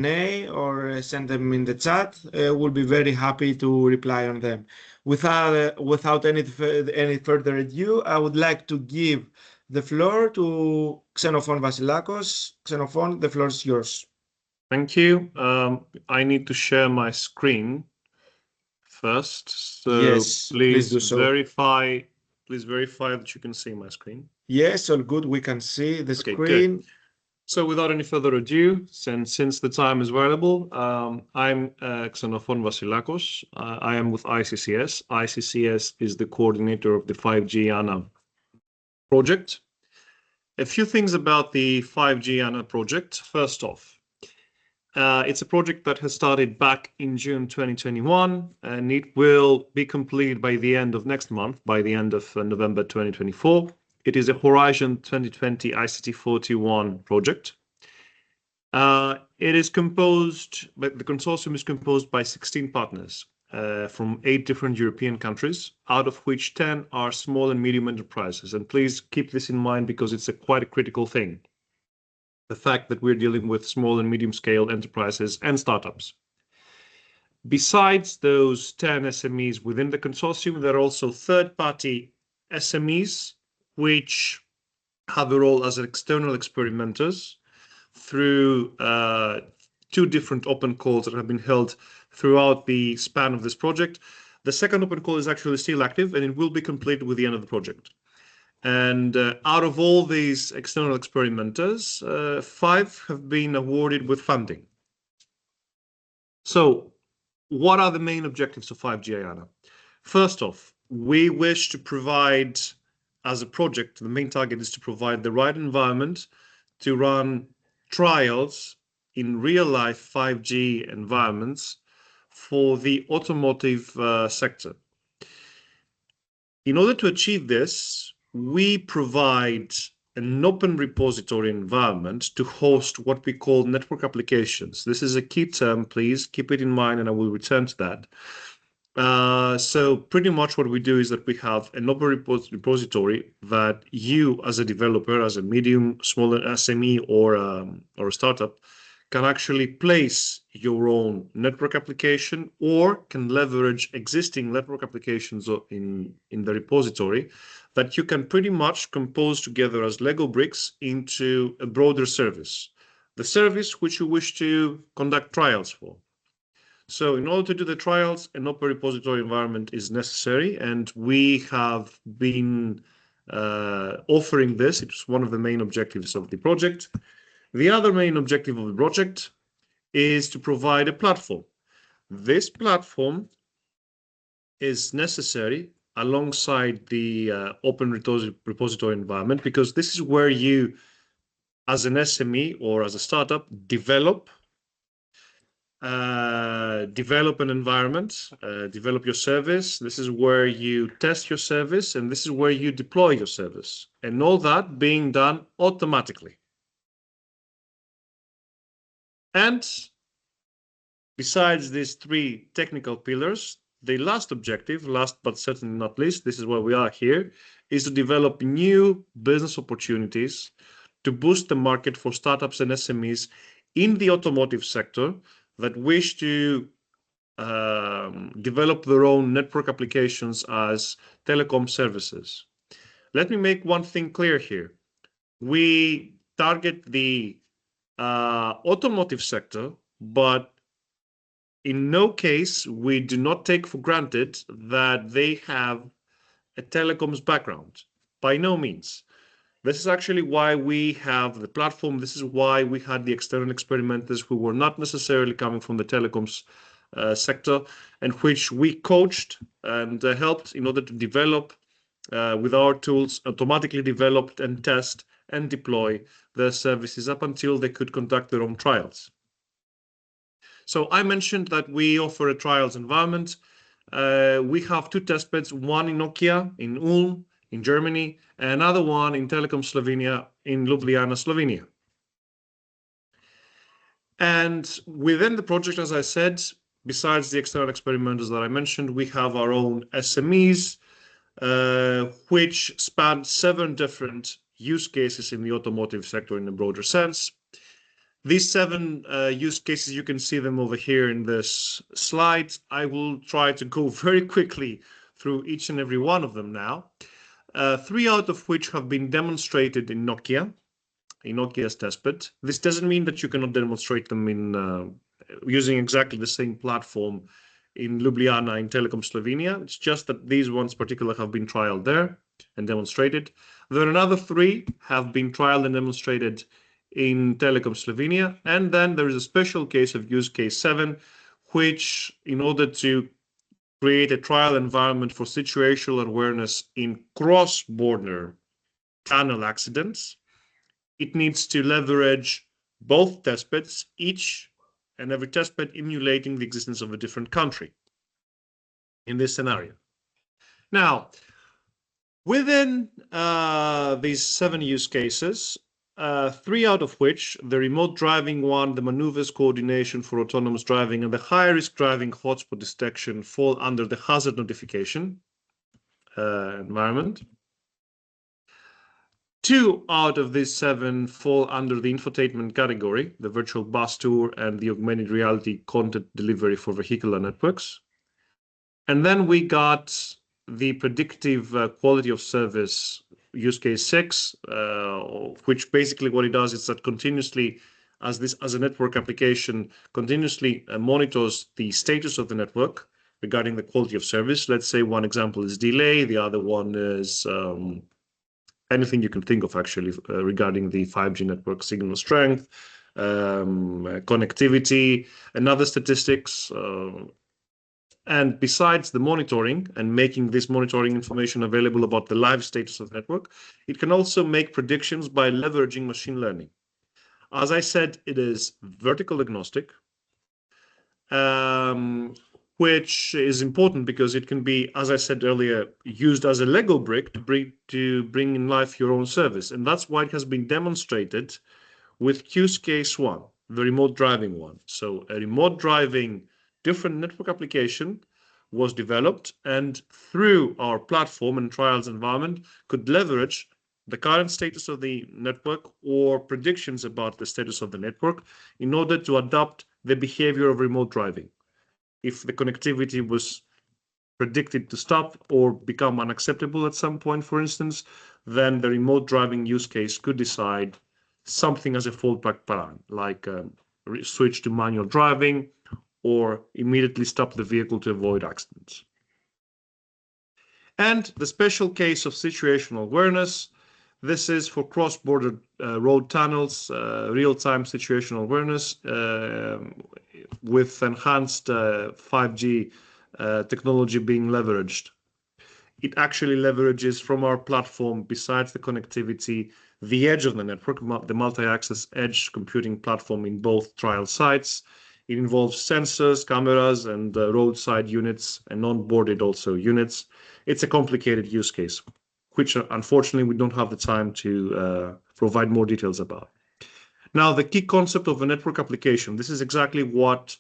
or send them in the chat. We'll be very happy to reply on them. Without any further ado, I would like to give the floor to Xenofon Vasilakos. Xenofon, the floor is yours. Thank you. I need to share my screen first. So yes, please do so. Please verify that you can see my screen. Yes, all good. We can see the screen. Good. So without any further ado, since the time is valuable, I'm Xenofon Vasilakos. I am with ICCS. ICCS is the coordinator of the 5G IANA project. A few things about the 5G IANA project. First off, it's a project that has started back in June 2021, and it will be completed by the end of next month, by the end of November 2024. It is a Horizon 2020 ICT 41 project. It is composed, but the consortium is composed by 16 partners from 8 different European countries, out of which 10 are small and medium enterprises. And please keep this in mind because it's quite a critical thing. The fact that we're dealing with small and medium scale enterprises and startups. Besides those 10 SMEs within the consortium, there are also third-party SMEs which have a role as external experimenters through 2 different open calls that have been held throughout the span of this project. The second open call is actually still active and it will be completed with the end of the project. And out of all these external experimenters, 5 have been awarded with funding. So what are the main objectives of 5G IANA? First off, we wish to provide, as a project, the main target is to provide the right environment to run trials in real-life 5G environments for the automotive sector. In order to achieve this, we provide an open repository environment to host what we call network applications. This is a key term, please keep it in mind, and I will return to that. So pretty much what we do is that we have an open repository that you as a developer, as a medium, smaller SME or a startup, can actually place your own network application or can leverage existing network applications in the repository that you can pretty much compose together as Lego bricks into a broader service, the service which you wish to conduct trials for. So in order to do the trials, an open repository environment is necessary, and we have been offering this. It's one of the main objectives of the project. The other main objective of the project is to provide a platform. This platform is necessary alongside the open repository environment because this is where you, as an SME or as a startup, develop an environment, develop your service. This is where you test your service, and this is where you deploy your service, and all that being done automatically. And besides these 3 technical pillars, the last objective, last but certainly not least, this is why we are here, is to develop new business opportunities to boost the market for startups and SMEs in the automotive sector that wish to develop their own network applications as telecom services. Let me make one thing clear here. We target the automotive sector, but in no case we do not take for granted that they have a telecoms background. By no means. This is actually why we have the platform. This is why we had the external experimenters who were not necessarily coming from the telecoms sector, and which we coached and helped in order to develop with our tools, automatically developed and test and deploy their services up until they could conduct their own trials. So I mentioned that we offer a trials environment. We have 2 testbeds, one in Nokia, in Ulm, in Germany, and another one in Telekom Slovenia, in Ljubljana, Slovenia. And within the project, as I said, besides the external experimenters that I mentioned, we have our own SMEs, which span 7 different use cases in the automotive sector in a broader sense. These 7 use cases, you can see them over here in this slide. I will try to go very quickly through each and every one of them now. 3 out of which have been demonstrated in Nokia's testbed. This doesn't mean that you cannot demonstrate them in using exactly the same platform in Ljubljana in Telekom Slovenia. It's just that these ones particularly have been trialed there and demonstrated. Then another 3 have been trialed and demonstrated in Telekom Slovenia. And then there is a special case of use case 7, which in order to create a trial environment for situational awareness in cross-border tunnel accidents, it needs to leverage both testbeds, each and every testbed emulating the existence of a different country in this scenario. Now, within these 7 use cases, 3 out of which, the remote driving one, the maneuvers coordination for autonomous driving, and the high-risk driving hotspot detection fall under the hazard notification environment. 2 out of these 7 fall under the infotainment category, the virtual bus tour and the augmented reality content delivery for vehicular networks. And then we got the predictive quality of service use case 6, which basically what it does is that continuously, as a network application, continuously monitors the status of the network regarding the quality of service. Let's say one example is delay, the other one is anything you can think of actually regarding the 5G network signal strength, connectivity, and other statistics. And besides the monitoring and making this monitoring information available about the live status of the network, it can also make predictions by leveraging machine learning. As I said, it is vertical agnostic, which is important because it can be, as I said earlier, used as a Lego brick to bring in life your own service. And that's why it has been demonstrated with use case 1, the remote driving one. So a remote driving different network application was developed, and through our platform and trials environment could leverage the current status of the network or predictions about the status of the network in order to adapt the behavior of remote driving. If the connectivity was predicted to stop or become unacceptable at some point, for instance, then the remote driving use case could decide something as a fallback plan, like switch to manual driving or immediately stop the vehicle to avoid accidents. And the special case of situational awareness, this is for cross-border road tunnels, real-time situational awareness with enhanced 5G technology being leveraged. It actually leverages from our platform, besides the connectivity, the edge of the network, the multi-access edge computing platform in both trial sites. It involves sensors, cameras, and roadside units, and on-boarded also units. It's a complicated use case, which unfortunately we don't have the time to provide more details about. Now, the key concept of a network application, this is exactly what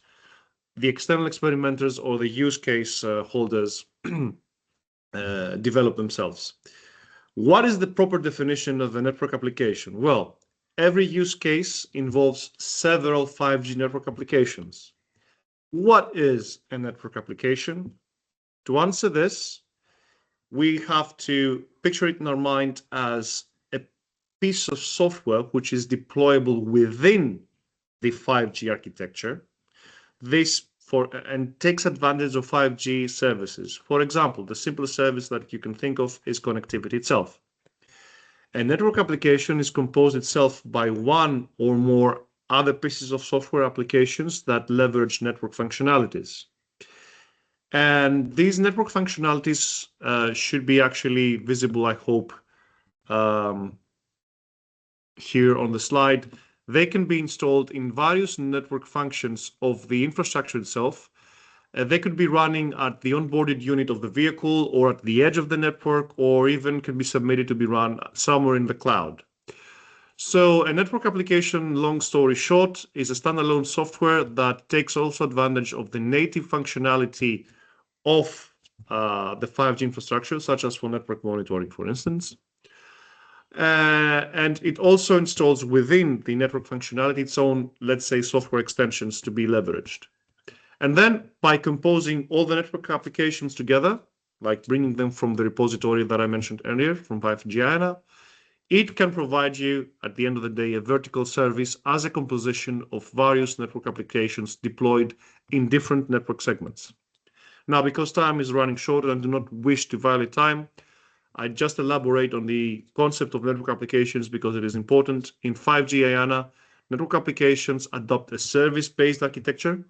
the external experimenters or the use case holders develop themselves. What is the proper definition of a network application? Well, every use case involves several 5G network applications. What is a network application? To answer this, we have to picture it in our mind as a piece of software which is deployable within the 5G architecture. This and takes advantage of 5G services. For example, the simplest service that you can think of is connectivity itself. A network application is composed itself by one or more other pieces of software applications that leverage network functionalities. And these network functionalities should be actually visible, I hope, here on the slide. They can be installed in various network functions of the infrastructure itself. They could be running at the onboarded unit of the vehicle or at the edge of the network, or even can be submitted to be run somewhere in the cloud. So a network application, long story short, is a standalone software that takes also advantage of the native functionality of the 5G infrastructure, such as for network monitoring, for instance. And it also installs within the network functionality its own, let's say, software extensions to be leveraged. And then by composing all the network applications together, like bringing them from the repository that I mentioned earlier, from 5G IANA, it can provide you, at the end of the day, a vertical service as a composition of various network applications deployed in different network segments. Now, because time is running short and I do not wish to violate time, I just elaborate on the concept of network applications because it is important. In 5G IANA, network applications adopt a service-based architecture,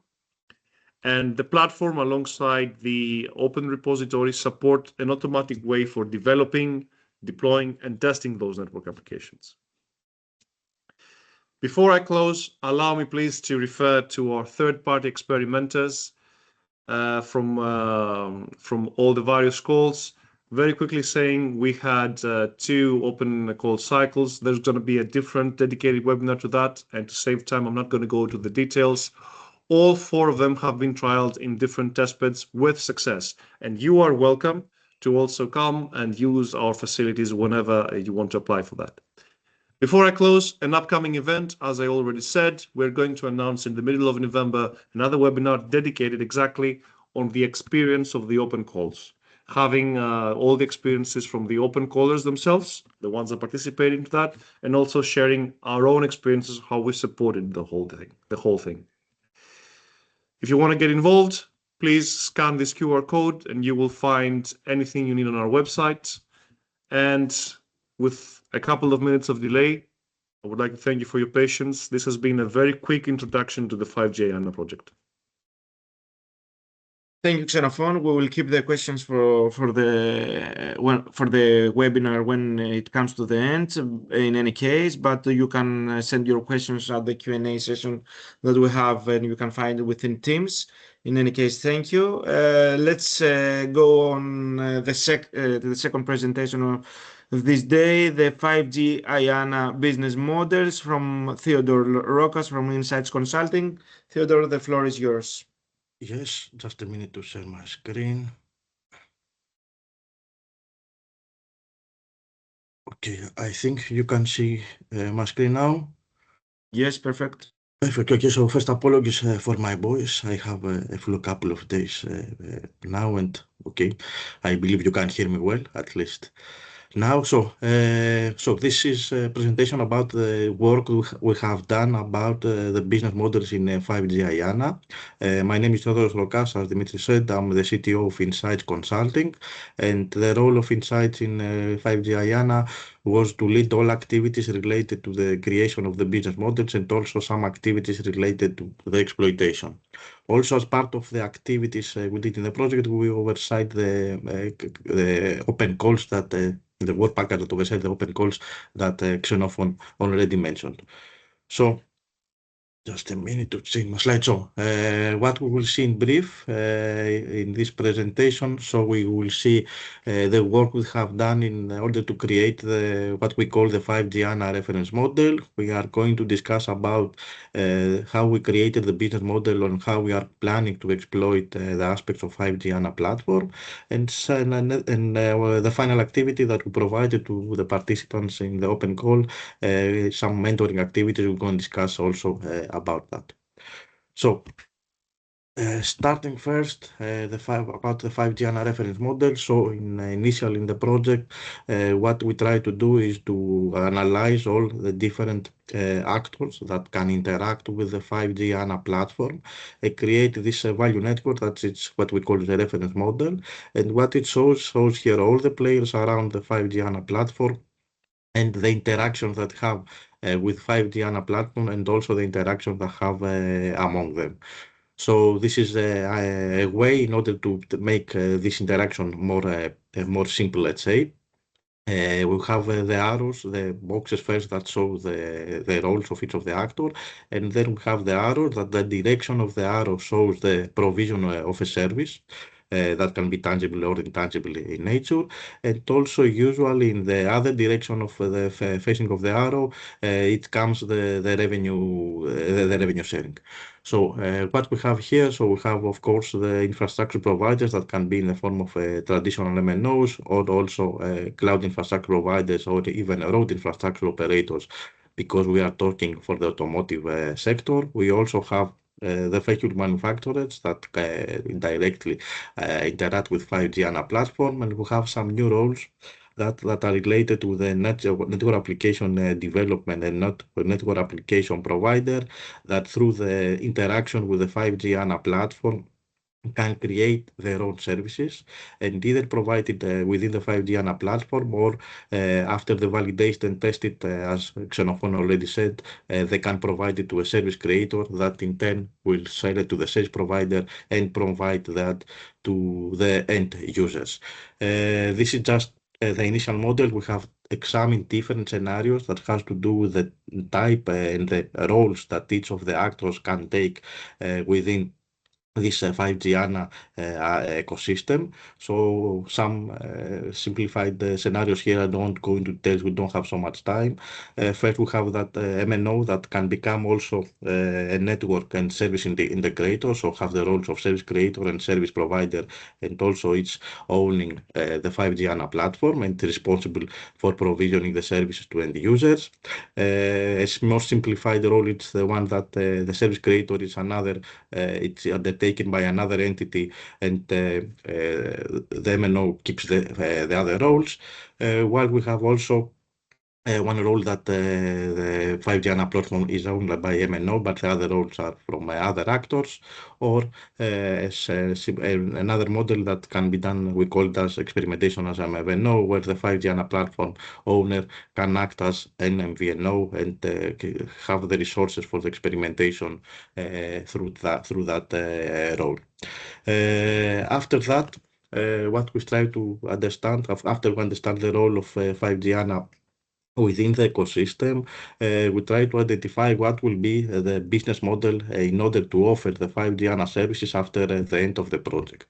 and the platform alongside the open repository support an automatic way for developing, deploying, and testing those network applications. Before I close, allow me please to refer to our third-party experimenters from all the various calls. Very quickly saying, we had 2 open call cycles. There's going to be a different dedicated webinar to that, and to save time, I'm not going to go into the details. All 4 of them have been trialed in different testbeds with success, and you are welcome to also come and use our facilities whenever you want to apply for that. Before I close, an upcoming event, as I already said, we're going to announce in the middle of November another webinar dedicated exactly on the experience of the open calls, having all the experiences from the open callers themselves, the ones that participate in that, and also sharing our own experiences, how we supported the whole thing. If you want to get involved, please scan this QR code and you will find anything you need on our website. And with a couple of minutes of delay, I would like to thank you for your patience. This has been a very quick introduction to the 5G IANA project. Thank you, Xenofon. We will keep the questions for the webinar when it comes to the end, in any case. But you can send your questions at the Q&A session that we have, and you can find it within Teams. In any case, thank you. Let's go on the second presentation of this day, the 5G IANA business models from Theodoros Rokkas from InCites Consulting. Theodore, the floor is yours. Yes, just a minute to share my screen. Okay, I think you can see my screen now. Yes, perfect. Perfect. Okay, so first apologies for my voice. I have a flu couple of days now, and okay, I believe you can hear me well, at least now. So this is a presentation about the work we have done about the business models in 5G IANA. My name is Theodoros Rokkas, as Dimitris said. I'm the CTO of InCites Consulting, and the role of InCites in 5G IANA was to lead all activities related to the creation of the business models and also some activities related to the exploitation. Also, as part of the activities we did in the project, we oversight the open calls that the work package that oversight the open calls that Xenofon already mentioned. So, just a minute to change my slide. So, what we will see in brief in this presentation. So, we will see the work we have done in order to create what we call the 5G IANA reference model. We are going to discuss about how we created the business model and how we are planning to exploit the aspects of 5G IANA platform, and the final activity that we provided to the participants in the open call, some mentoring activities. We're going to discuss also about that. So, starting first, about the 5G IANA reference model. So, initially in the project, what we try to do is to analyze all the different actors that can interact with the 5G IANA platform and create this value network. That's what we call the reference model. And what it shows here all the players around the 5G IANA platform and the interactions that have with 5G IANA platform, and also the interactions that have among them. So this is a way in order to make this interaction more simple, let's say. We have the arrows, the boxes first that show the roles of each of the actors, and then we have the arrow that the direction of the arrow shows the provision of a service. that can be tangible or intangible in nature. And also usually in the other direction of the facing of the arrow, it comes the revenue sharing. So what we have here, so we have of course the infrastructure providers that can be in the form of traditional MNOs, or also cloud infrastructure providers, or even road infrastructure operators, because we are talking for the automotive sector. We also have the vehicle manufacturers that directly interact with 5G ANA platform, and we have some new roles that are related to the network application development and not network application provider, that through the interaction with the 5G ANA platform can create their own services and either provide it within the 5G ANA platform, or after the validation and tested, as Xenofon already said, they can provide it to a service creator that in turn will sell it to the service provider and provide that to the end users. This is just the initial model. We have examined different scenarios that has to do with the type and the roles that each of the actors can take within this 5G ANA ecosystem. So some simplified scenarios here. I don't go into details, we don't have so much time. First, we have that MNO that can become also a network and service integrator, so have the roles of service creator and service provider, and also it's owning the 5G ANA platform and responsible for provisioning the services to end users. A more simplified role, it's the one that the service creator is another, it's undertaken by another entity, and the MNO keeps the other roles, while we have also one role that the 5G ANA platform is owned by MNO, but the other roles are from other actors, or another model that can be done, we call it as experimentation as an MVNO, where the 5G ANA platform owner can act as an MVNO and have the resources for the experimentation through that role. After that, what we try to understand, after we understand the role of 5G ANA within the ecosystem, we try to identify what will be the business model in order to offer the 5G ANA services after the end of the project.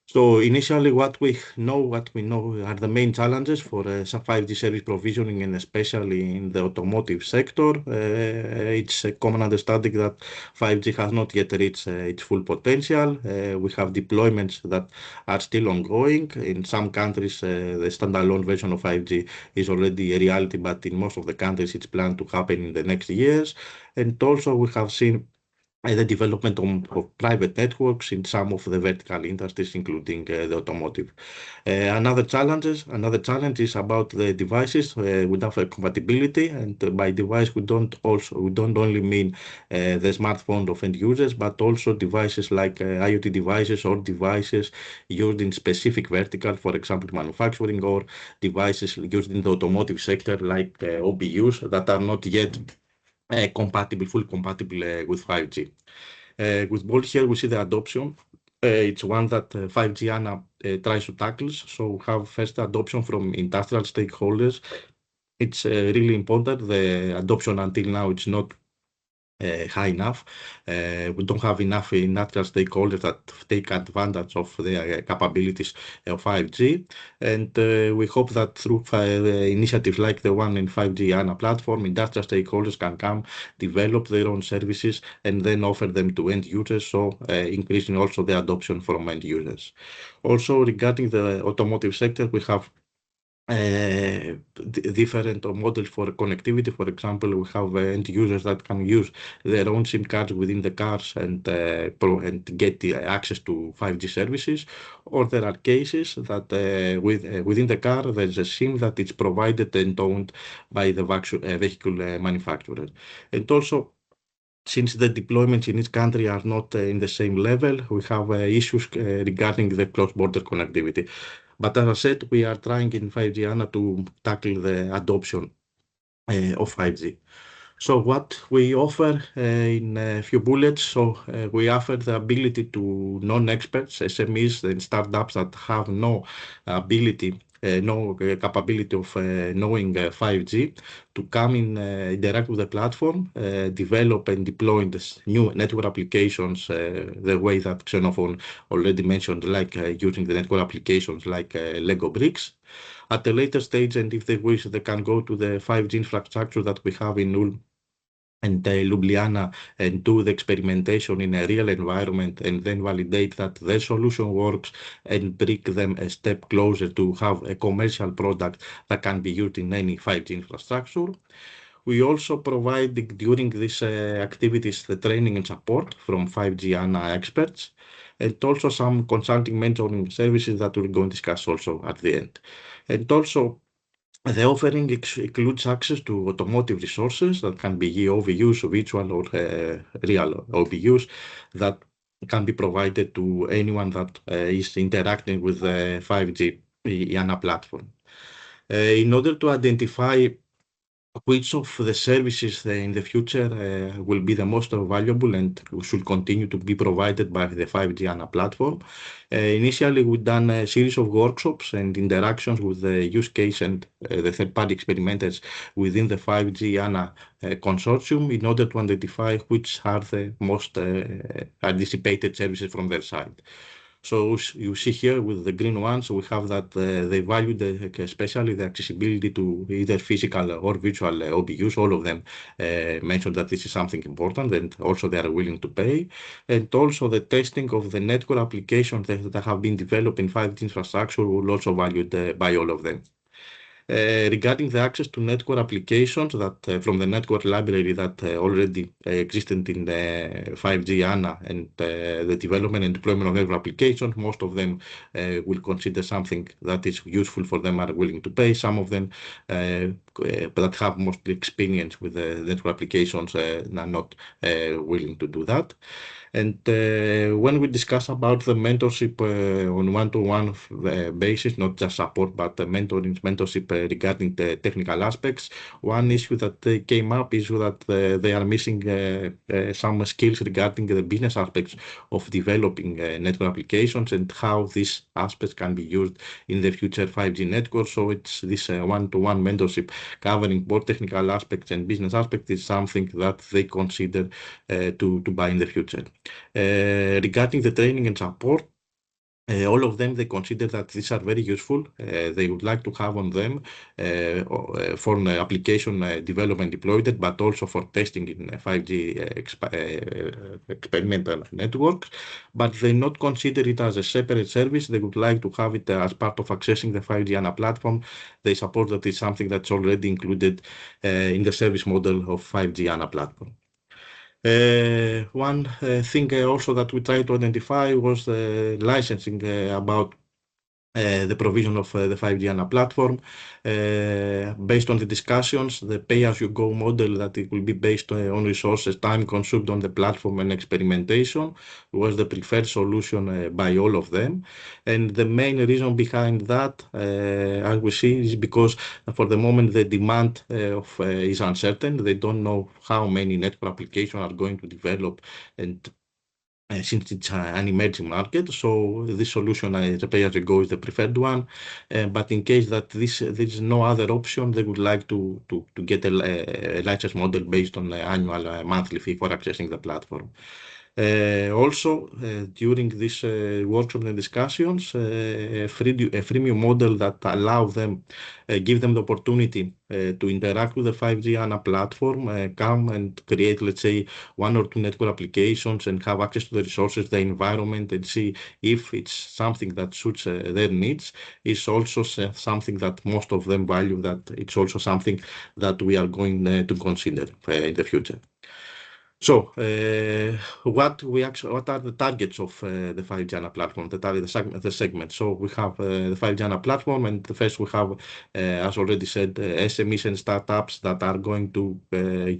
So initially, what we know are the main challenges for some 5G service provisioning, and especially in the automotive sector. It's a common understanding that 5G has not yet reached its full potential. We have deployments that are still ongoing. In some countries, the standalone version of 5G is already a reality, but in most of the countries, it's planned to happen in the next years. And also, we have seen the development of private networks in some of the vertical industries, including the automotive. Another challenge is about the devices with compatibility, and by device we don't only mean the smartphone of end users, but also devices like IoT devices or devices used in specific vertical, for example manufacturing, or devices used in the automotive sector like OBUs that are not yet fully compatible with 5G. With bold here, we see the adoption. It's one that 5G ANA tries to tackle. So we have first adoption from industrial stakeholders. It's really important. The adoption until now, it's not high enough. We don't have enough industrial stakeholders that take advantage of the capabilities of 5G. And we hope that through initiatives like the one in 5G ANA platform, industrial stakeholders can come, develop their own services, and then offer them to end users, so increasing also the adoption from end users. Also, regarding the automotive sector, we have different models for connectivity. For example, we have end users that can use their own SIM cards within the cars and get the access to 5G services. Or there are cases that within the car there's a SIM that is provided and owned by the vehicle manufacturer. And also, since the deployments in each country are not in the same level, we have issues regarding the cross-border connectivity. But as I said, we are trying in 5G ANA to tackle the adoption of 5G. So what we offer in a few bullets, so we offer the ability to non-experts, SMEs and startups that have no ability capability of knowing 5G to come in, interact with the platform, develop and deploy this new network applications the way that Xenofon already mentioned, like using the network applications like Lego bricks. At a later stage, and if they wish, they can go to the 5G infrastructure that we have in Ulm and Ljubljana and do the experimentation in a real environment and then validate that their solution works and bring them a step closer to have a commercial product that can be used in any 5G infrastructure. We also provide during these activities the training and support from 5G IANA experts and also some consulting mentoring services that we're going to discuss also at the end. And also the offering includes access to automotive resources that can be OVUs, virtual or real OVUs that can be provided to anyone that is interacting with the 5G IANA platform. In order to identify which of the services in the future will be the most valuable and should continue to be provided by the 5G IANA platform. Initially, we've done a series of workshops and interactions with the use case and the third-party experimenters within the 5G IANA consortium in order to identify which are the most anticipated services from their side. So you see here with the green ones, we have that they value especially the accessibility to either physical or virtual OBUs. All of them mentioned that this is something important and also they are willing to pay. And also the testing of the network applications that have been developed in 5G infrastructure will also valued by all of them. Regarding the access to network applications that from the network library that already existed in the 5G IANA and the development and deployment of network applications, most of them will consider something that is useful for them are willing to pay. Some of them that have mostly experience with the network applications are not willing to do that. And when we discuss about the mentorship on one-to-one basis, not just support, but mentorship regarding the technical aspects, one issue that came up is that they are missing some skills regarding the business aspects of developing network applications and how these aspects can be used in the future 5G network. So it's this one-to-one mentorship covering both technical aspects and business aspects is something that they consider to buy in the future. Regarding the training and support, all of them, they consider that these are very useful. They would like to have on them for application development deployed, but also for testing in 5G experimental networks. But they not consider it as a separate service. They would like to have it as part of accessing the 5G IANA platform. They support that it's something that's already included in the service model of 5G IANA platform. One thing also that we tried to identify was the licensing about the provision of the 5G IANA platform. Based on the discussions, the pay-as-you-go model that it will be based on resources, time consumed on the platform and experimentation was the preferred solution by all of them. And the main reason behind that, as we see, is because for the moment the demand is uncertain. They don't know how many network applications are going to develop and since it's an emerging market, so this solution, the pay-as-you-go, is the preferred one. But in case that there is no other option, they would like to get a license model based on the annual monthly fee for accessing the platform. Also, during this workshop and discussions, a freemium model that allow them, give them the opportunity to interact with the 5G IANA platform, come and create, let's say, one or two network applications and have access to the resources, the environment, and see if it's something that suits their needs, is also something that most of them value, that it's also something that we are going to consider in the future. So, what are the targets of the 5G IANA platform? That are the segments. So we have the 5G IANA platform, and first we have, as already said, SMEs and startups that are going to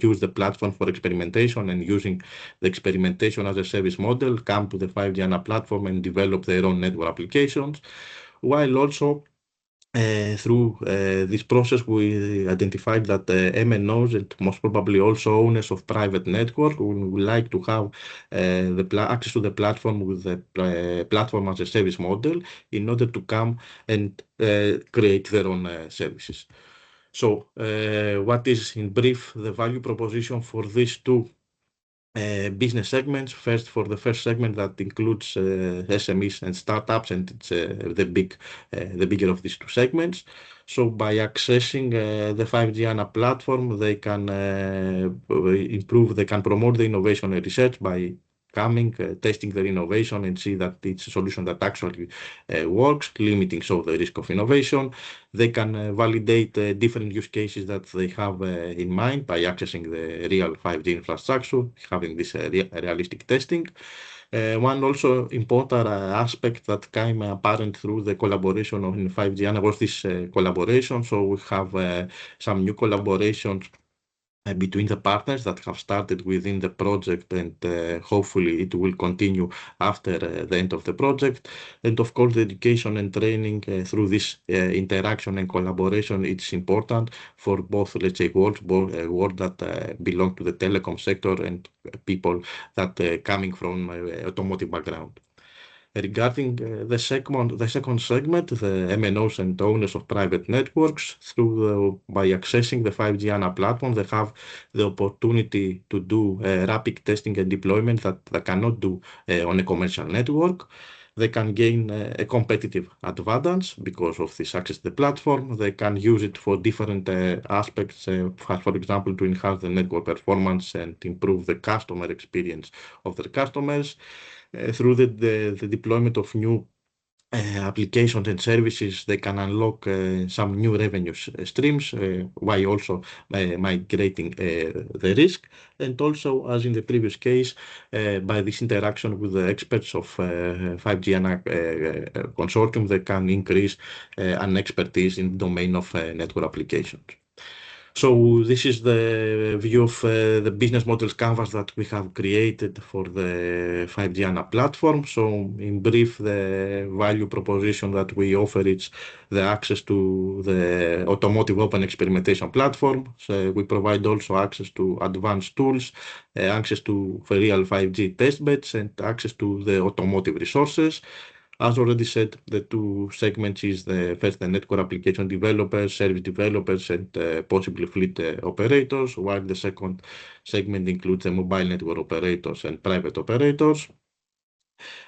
use the platform for experimentation and using the experimentation as a service model, come to the 5G IANA platform and develop their own network applications, while also through this process, we identified that MNOs and most probably also owners of private network would like to have access to the platform with the platform as a service model in order to come and create their own services. So what is in brief the value proposition for these two business segments? First, for the first segment that includes SMEs and startups, and it's the bigger of these two segments. So by accessing the 5G IANA platform, they can they can promote the innovation and research by coming, testing their innovation and see that it's a solution that actually works, limiting so the risk of innovation. They can validate different use cases that they have in mind by accessing the real 5G infrastructure, having this realistic testing. One also important aspect that came apparent through the collaboration in 5G IANA was this collaboration. So we have some new collaborations between the partners that have started within the project, and hopefully it will continue after the end of the project. And of course, the education and training through this interaction and collaboration, it's important for both, let's say, world that belong to the telecom sector and people that coming from automotive background. Regarding the second segment, the MNOs and owners of private networks, by accessing the 5G IANA platform, they have the opportunity to do rapid testing and deployment that they cannot do on a commercial network. They can gain a competitive advantage because of this access to the platform. They can use it for different aspects, for example, to enhance the network performance and improve the customer experience of their customers. Through the deployment of new applications and services, they can unlock some new revenue streams while also migrating the risk. And also, as in the previous case, by this interaction with the experts of 5G IANA consortium, they can increase an expertise in the domain of network applications. So this is the view of the business models canvas that we have created for the 5G IANA platform. So in brief, the value proposition that we offer is the access to the automotive open experimentation platform. So we provide also access to advanced tools, access to real 5G testbeds, and access to the automotive resources. As already said, the two segments is first the network application developers, service developers, and possibly fleet operators, while the second segment includes the mobile network operators and private operators.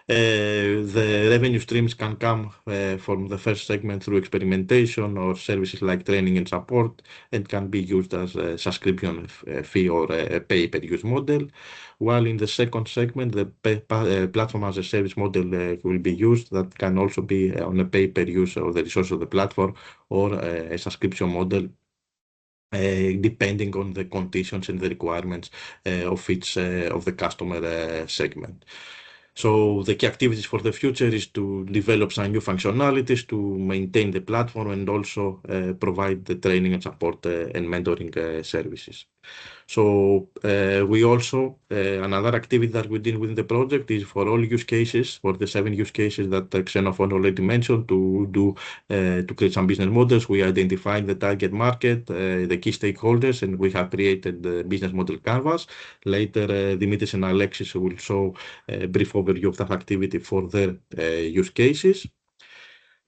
The revenue streams can come from the first segment through experimentation or services like training and support, and can be used as a subscription fee or a pay-per-use model. While in the second segment, the platform as a service model will be used, that can also be on a pay-per-use of the resource of the platform, or a subscription model, depending on the conditions and the requirements of each of the customer segment. So the key activities for the future is to develop some new functionalities, to maintain the platform, and also provide the training and support and mentoring services. So we also, another activity that we did within the project is for all use cases, for the 7 use cases that Xenofon already mentioned, to create some business models. We identified the target market, the key stakeholders, and we have created the business model canvas. Later, Dimitris and Alexis will show a brief overview of that activity for their use cases.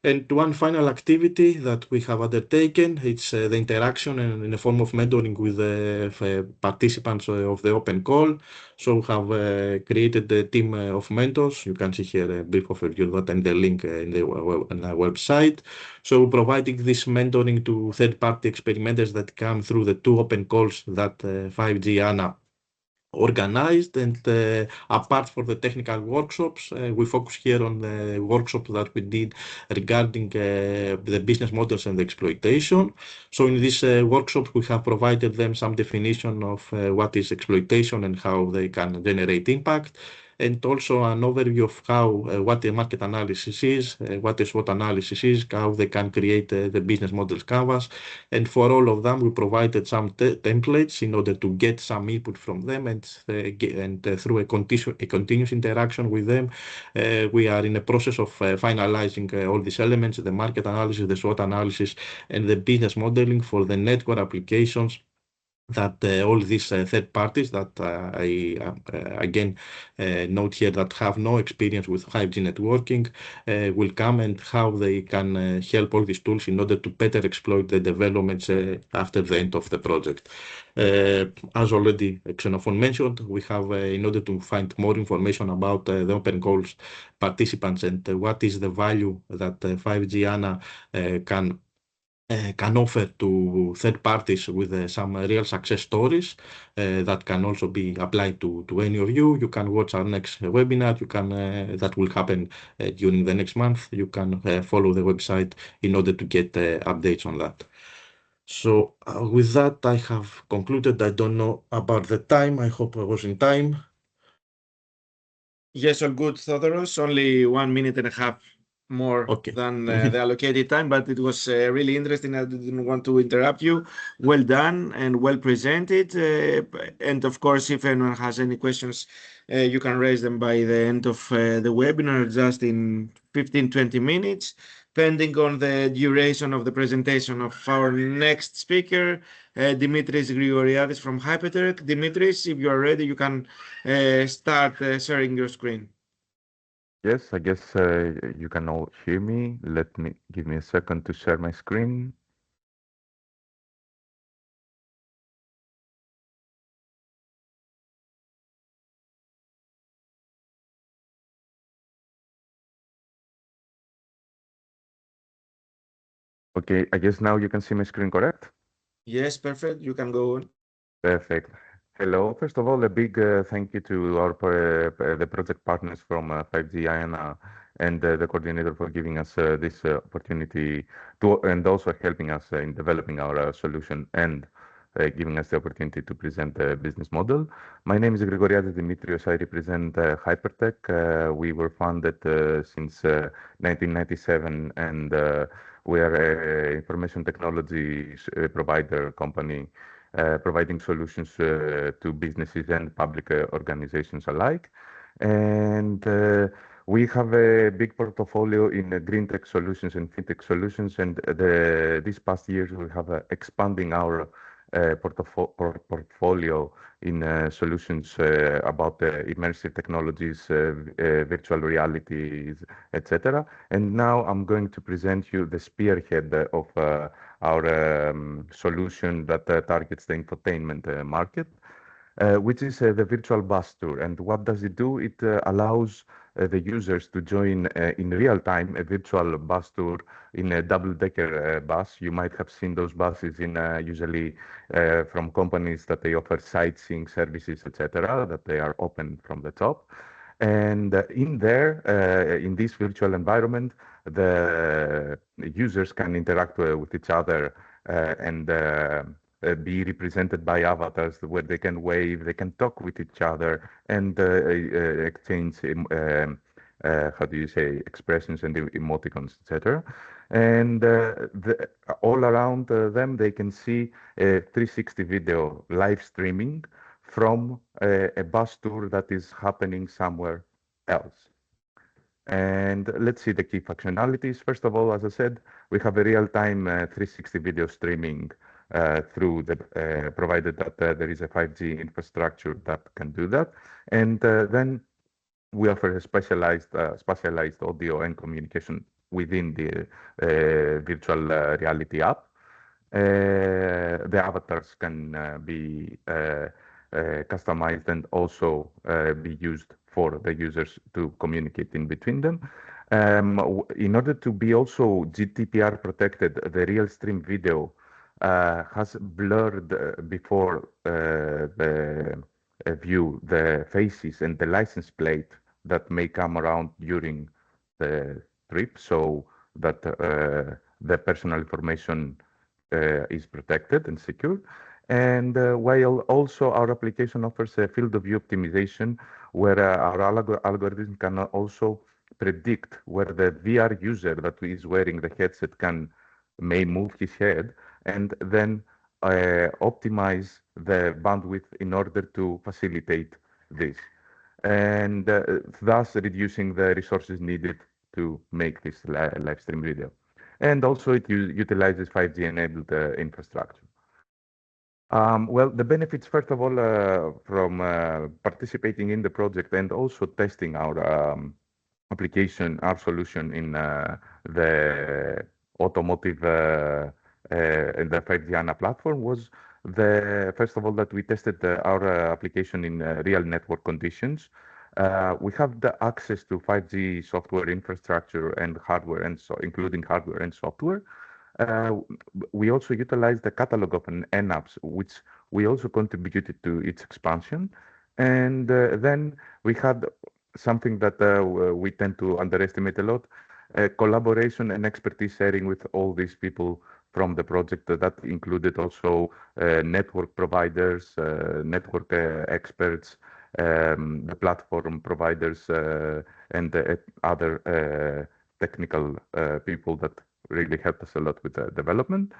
And one final activity that we have undertaken, it's the interaction in the form of mentoring with the participants of the open call. So we have created a team of mentors. You can see here a brief overview of that and the link on our website. So providing this mentoring to third-party experimenters that come through the 2 open calls that 5G IANA organized. And apart from the technical workshops, we focus here on the workshop that we did regarding the business models and the exploitation. So in this workshop, we have provided them some definition of what is exploitation and how they can generate impact. and also an overview of how what the market analysis is, what the SWOT analysis is, how they can create the business models canvas. And for all of them, we provided some templates in order to get some input from them, and through a continuous interaction with them, we are in the process of finalizing all these elements, the market analysis, the SWOT analysis, and the business modeling for the network applications that all these third parties that I again note here that have no experience with 5G networking will come, and how they can help all these tools in order to better exploit the developments after the end of the project. As already Xenofon mentioned, we have in order to find more information about the open calls participants and what is the value that 5G IANA can offer to third parties with some real success stories that can also be applied to any of you. You can watch our next webinar. You can that will happen during the next month. You can follow the website in order to get updates on that. So with that, I have concluded. I don't know about the time. I hope I was in time. Yes, all good, Theodoros. Only 1 minute and a half more than the allocated time, but it was really interesting. I didn't want to interrupt you. Well done and well presented. And of course, if anyone has any questions, you can raise them by the end of the webinar, just in 15-20 minutes, depending on the duration of the presentation of our next speaker, Dimitris Grigoriadis from Hypertech. Dimitris, if you are ready, you can start sharing your screen. Yes, I guess you can all hear me. Give me a second to share my screen. Okay, I guess now you can see my screen, correct? Yes, perfect. You can go on. Perfect. Hello. First of all, a big thank you to our the project partners from 5G IANA and the coordinator for giving us this opportunity to, and also helping us in developing our solution and giving us the opportunity to present the business model. My name is Grigoriadis Dimitris. I represent Hypertech. We were founded since 1997, and we are an information technology provider company providing solutions to businesses and public organizations alike. And we have a big portfolio in green tech solutions and fintech solutions. And these past years, we have expanding our portfolio in solutions about immersive technologies, virtual realities, etc. And now I'm going to present you the spearhead of our solution that targets the infotainment market, which is the virtual bus tour. And what does it do? It allows the users to join in real time a virtual bus tour in a double-decker bus. You might have seen those buses in usually from companies that they offer sightseeing services, etc., that they are open from the top. And in there, in this virtual environment, the users can interact with each other and be represented by avatars where they can wave, they can talk with each other, and exchange, how do you say, expressions and emoticons, etc. And all around them, they can see a 360 video live streaming from a bus tour that is happening somewhere else. And let's see the key functionalities. First of all, as I said, we have a real-time 360 video streaming through the provided that there is a 5G infrastructure that can do that. And then we offer a specialized audio and communication within the virtual reality app. The avatars can be customized and also be used for the users to communicate in between them. In order to be also GDPR protected, the real stream video has blurred before the view the faces and the license plate that may come around during the trip, so that the personal information is protected and secure. And while also our application offers a field of view optimization, where our algorithm can also predict where the VR user that is wearing the headset may move his head, and then optimize the bandwidth in order to facilitate this, and thus reducing the resources needed to make this live stream video. And also it utilizes 5G enabled infrastructure. Well, the benefits, first of all, from participating in the project and also testing our application, our solution in the automotive in the 5G IANA platform was first of all, that we tested our application in real network conditions. We have the access to 5G software infrastructure and hardware, and so including hardware and software. We also utilized the catalog of an NApps, which we also contributed to its expansion. And then we had something that we tend to underestimate a lot, collaboration and expertise sharing with all these people from the project. That included also network providers, network experts, the platform providers, and other technical people that really helped us a lot with the development.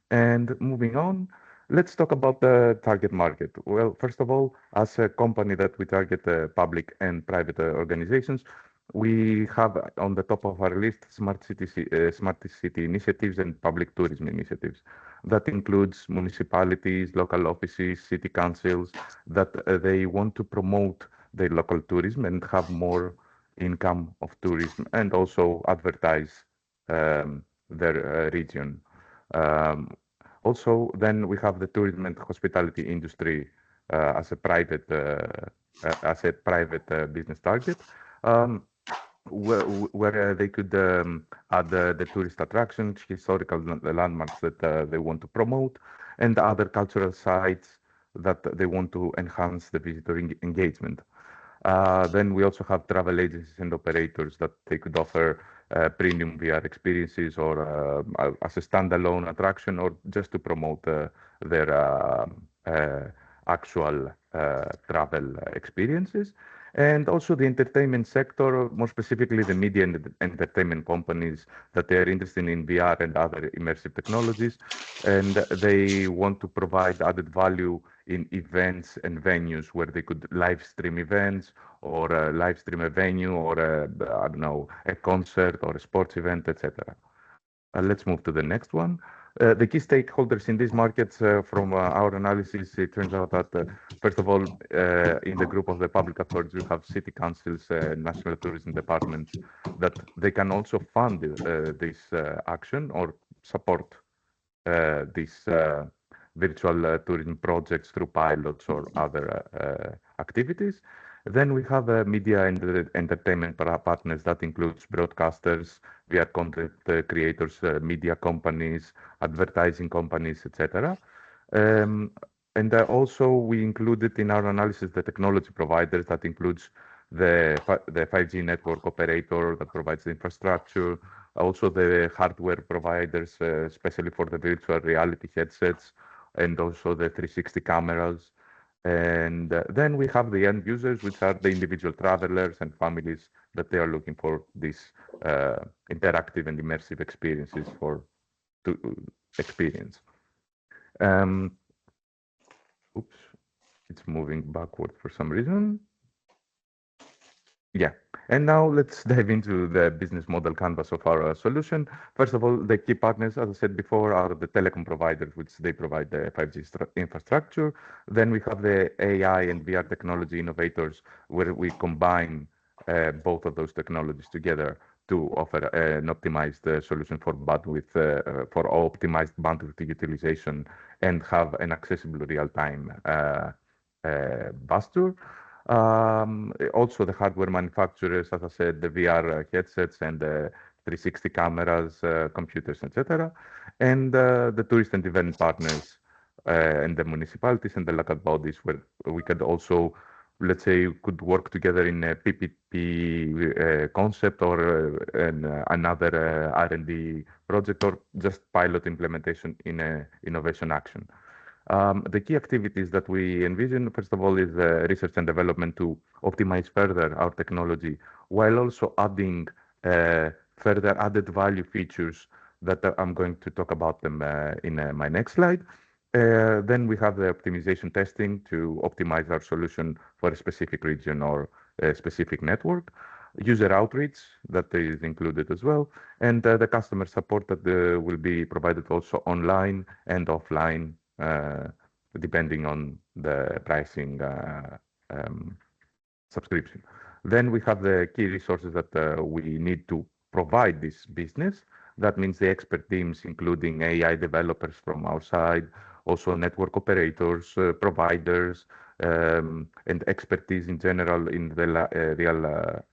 And moving on, let's talk about the target market. Well, first of all, as a company that we target public and private organizations, we have on the top of our list smart city initiatives and public tourism initiatives. That includes municipalities, local offices, city councils, that they want to promote their local tourism and have more income of tourism, and also advertise their region. Also, then we have the tourism and hospitality industry as a private business target, where they could add the tourist attractions, historical landmarks that they want to promote, and other cultural sites that they want to enhance the visitor engagement. Then we also have travel agencies and operators that they could offer premium VR experiences, or as a standalone attraction, or just to promote their actual travel experiences. And also the entertainment sector, more specifically the media and entertainment companies, that they are interested in VR and other immersive technologies, and they want to provide added value in events and venues where they could live stream events, or live stream a venue, or I don't know, a concert or a sports event, etc. Let's move to the next one. The key stakeholders in these markets, from our analysis, it turns out that, first of all, in the group of the public authorities, we have city councils, national tourism departments, that they can also fund this action or support these virtual tourism projects through pilots or other activities. Then we have media and entertainment partners. That includes broadcasters, VR content creators, media companies, advertising companies, etc. And also we included in our analysis the technology providers. That includes the 5G network operator that provides the infrastructure, also the hardware providers, especially for the virtual reality headsets, and also the 360 cameras. And then we have the end users, which are the individual travelers and families that they are looking for these interactive and immersive experiences to experience. Oops, it's moving backward for some reason. Yeah, and now let's dive into the business model canvas of our solution. First of all, the key partners, as I said before, are the telecom providers, which they provide the 5G infrastructure. Then we have the AI and VR technology innovators, where we combine both of those technologies together to offer an optimized solution for bandwidth, for optimized bandwidth utilization, and have an accessible real-time bus tour. Also the hardware manufacturers, as I said, the VR headsets and the 360 cameras, computers, etc. And the tourist and event partners, and the municipalities and the local bodies, where we could also, let's say, could work together in a PPP concept, or another R&D project, or just pilot implementation in a innovation action. The key activities that we envision, first of all, is research and development to optimize further our technology, while also adding further added value features that I'm going to talk about them in my next slide. Then we have the optimization testing to optimize our solution for a specific region or a specific network. User outreach that is included as well, and the customer support that will be provided also online and offline, depending on the pricing subscription. Then we have the key resources that we need to provide this business. That means the expert teams, including AI developers from our side, also network operators, providers, and expertise in general in the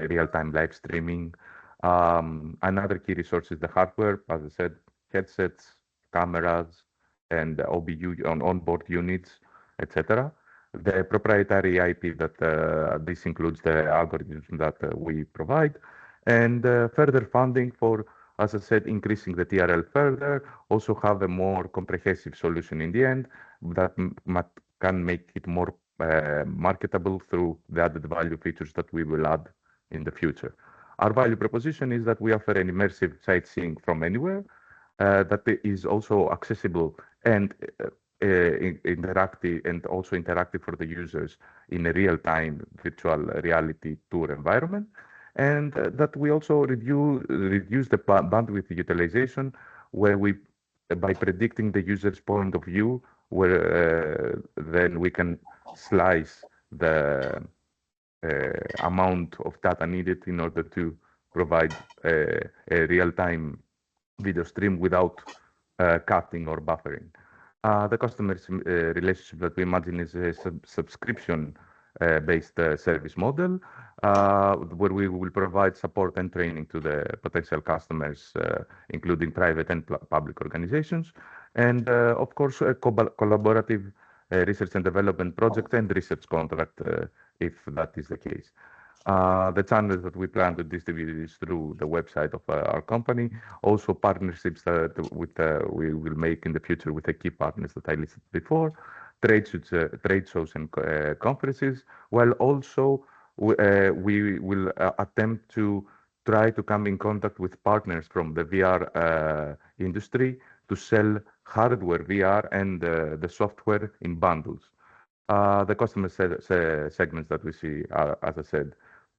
real-time live streaming. Another key resource is the hardware, as I said, headsets, cameras, and OBU onboard units, etc. The proprietary IP that this includes the algorithms that we provide, and further funding for, as I said, increasing the TRL further, also have a more comprehensive solution in the end that can make it more marketable through the added value features that we will add in the future. Our value proposition is that we offer an immersive sightseeing from anywhere that is also accessible and interactive, and also interactive for the users in a real-time virtual reality tour environment, and that we also reduce the bandwidth utilization, where we, by predicting the user's point of view, where then we can slice the amount of data needed in order to provide a real-time video stream without cutting or buffering. The customer's relationship that we imagine is a subscription-based service model, where we will provide support and training to the potential customers, including private and public organizations, and of course, a collaborative research and development project and research contract, if that is the case. The channels that we plan to distribute is through the website of our company. Also, partnerships that we will make in the future with the key partners that I listed before, trade shows and conferences, while also we will attempt to try to come in contact with partners from the VR industry to sell hardware VR and the software in bundles. The customer segments that we see are, as I said,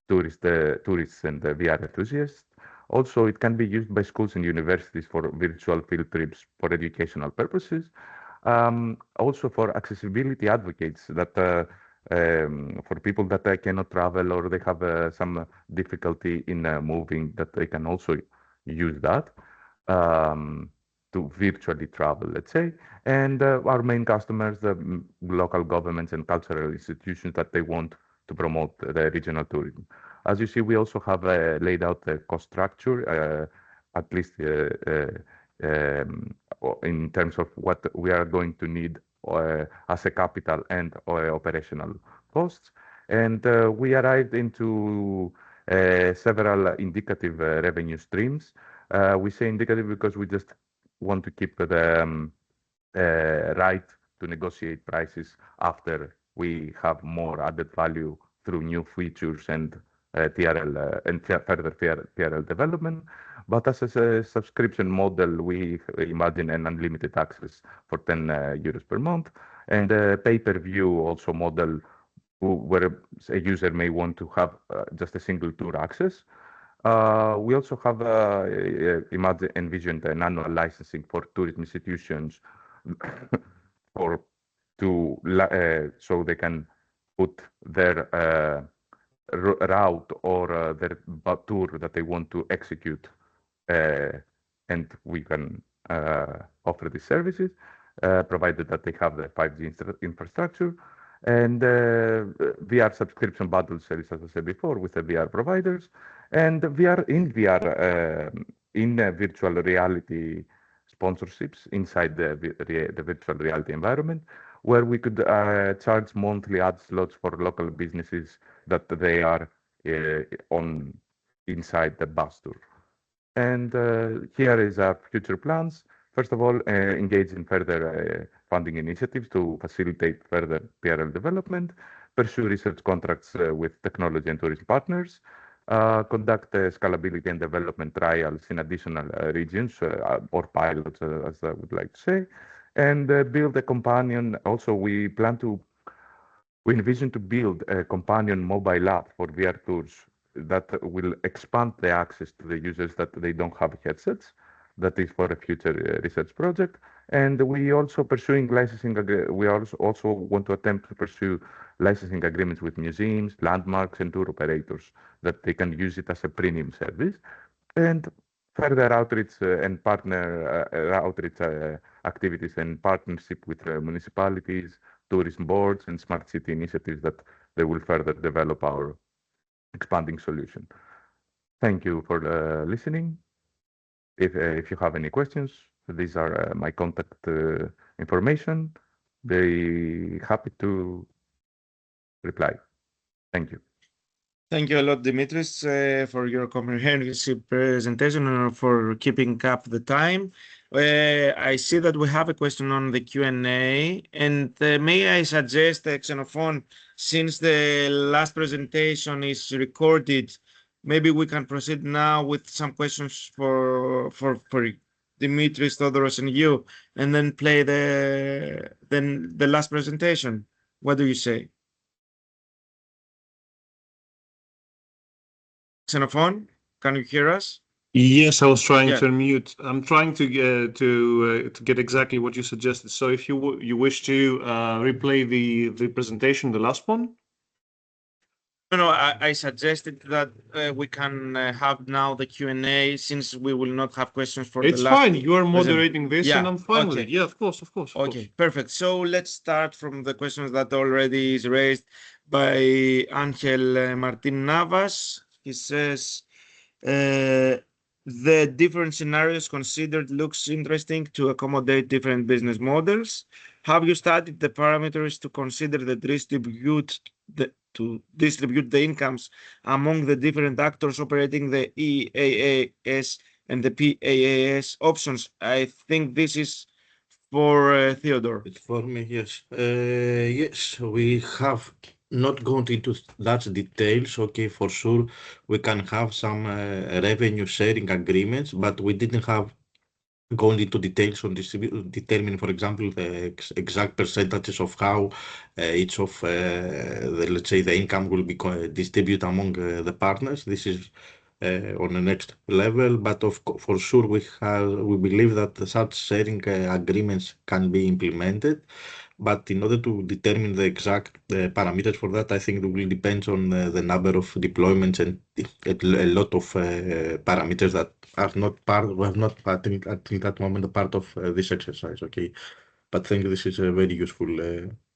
tourists and VR enthusiasts. Also, it can be used by schools and universities for virtual field trips for educational purposes. Also for accessibility advocates, that for people that cannot travel or they have some difficulty in moving, that they can also use that to virtually travel, let's say. And our main customers, the local governments and cultural institutions that they want to promote the regional tourism. As you see, we also have laid out the cost structure, at least in terms of what we are going to need as a capital and operational costs. And we arrived into several indicative revenue streams. We say indicative because we just want to keep the right to negotiate prices after we have more added value through new features and TRL and further TRL development. But as a subscription model, we imagine an unlimited access for 10 euros per month, and a pay-per-view also model where a user may want to have just a single tour access. We also have envisioned an annual licensing for tourism institutions so they can put their route or their tour that they want to execute, and we can offer these services, provided that they have the 5G infrastructure. And VR subscription bundle service, as I said before, with the VR providers, and VR in virtual reality sponsorships inside the virtual reality environment, where we could charge monthly ad slots for local businesses that they are inside the bus tour. And here is our future plans. First of all, engage in further funding initiatives to facilitate further PRL development, pursue research contracts with technology and tourism partners, conduct scalability and development trials in additional regions or pilots, as I would like to say, and build a companion. Also, we envision to build a companion mobile app for VR tours that will expand the access to the users that they don't have headsets. That is for a future research project. And we also pursuing licensing. We also want to attempt to pursue licensing agreements with museums, landmarks, and tour operators that they can use it as a premium service. And further outreach and partner outreach activities and partnership with municipalities, tourism boards, and smart city initiatives that they will further develop our expanding solution. Thank you for listening. If you have any questions, these are my contact information. Very happy to reply. Thank you. Thank you a lot, Dimitris, for your comprehensive presentation and for keeping up the time. I see that we have a question on the Q&A, and may I suggest, Xenofon, since the last presentation is recorded, maybe we can proceed now with some questions for Dimitris, Theodoros, and you, and then play the last presentation. What do you say? Xenofon, can you hear us? Yes, I was trying Yeah. to unmute. I'm trying to get exactly what you suggested. So if you wish to replay the presentation, the last one. No, I suggested that we can have now the Q&A since we will not have questions for the last. It's fine. You are moderating this, and I'm fine with it. Yeah, of course, of course. Okay, perfect. So let's start from the questions that already is raised by Angel Martin Navas. He says, the different scenarios considered looks interesting to accommodate different business models. Have you studied the parameters to consider to distribute the incomes among the different actors operating the EAAS and the PAAS options? I think this is for Theodore. It's for me, yes. Yes, we have not gone into that details. Okay, for sure, we can have some revenue sharing agreements, but we didn't have going into details on determining, for example, the exact percentages of how each of let's say, the income will be distributed among the partners. This is on the next level, but for sure we believe that such sharing agreements can be implemented. But in order to determine the exact parameters for that, I think it will depend on the number of deployments and a lot of parameters that are not I think at that moment a part of this exercise. Okay, but I think this is a very useful